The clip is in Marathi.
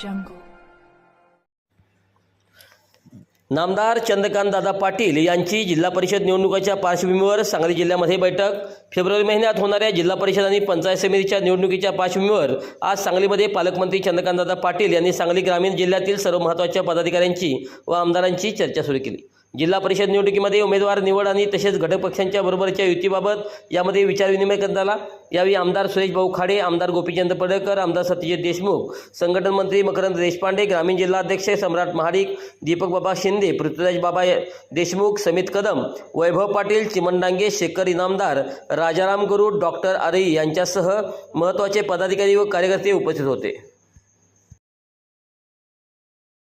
jungle. नामदार चंद्रकांतदादा पाटील यांची जिल्हा परिषद निवडणुकीच्या पार्श्वभूमीवर सांगली जिल्ह्यामध्ये बैठक. फेब्रुवारी महिन्यात होणाऱ्या जिल्हा परिषद आणि पंचायत समितीच्या निवडणुकीच्या पार्श्वभूमीवर आज सांगलीमध्ये पालकमंत्री चंद्रकांतदादा पाटील यांनी सांगली ग्रामीण जिल्ह्यातील सर्व महत्त्वाच्या पदाधिकाऱ्यांची व आमदारांची चर्चा सुरू केली. जिल्हा परिषद निवडणुकीमध्ये उमेदवार निवड आणि तसेच घटक पक्षांच्या बरोबरच्या युतीबाबत यामध्ये विचारविनिमय करण्यात आला. यावेळी आमदार सुरेश भाऊ खाडे, आमदार गोपीचंद पडळकर, आमदार सत्यजित देशमुख, संघटन मंत्री मकरंद देशपांडे, ग्रामीण जिल्हाध्यक्ष सम्राट महाडिक, दीपक बाबा शिंदे, पृथ्वीराज बाबा देशमुख, समित कदम, वैभव पाटील, चिमन डांगे, शेखर इनामदार, राजाराम गुरु, डॉक्टर आरई यांच्यासह महत्त्वाचे पदाधिकारी व कार्यकर्ते उपस्थित होते.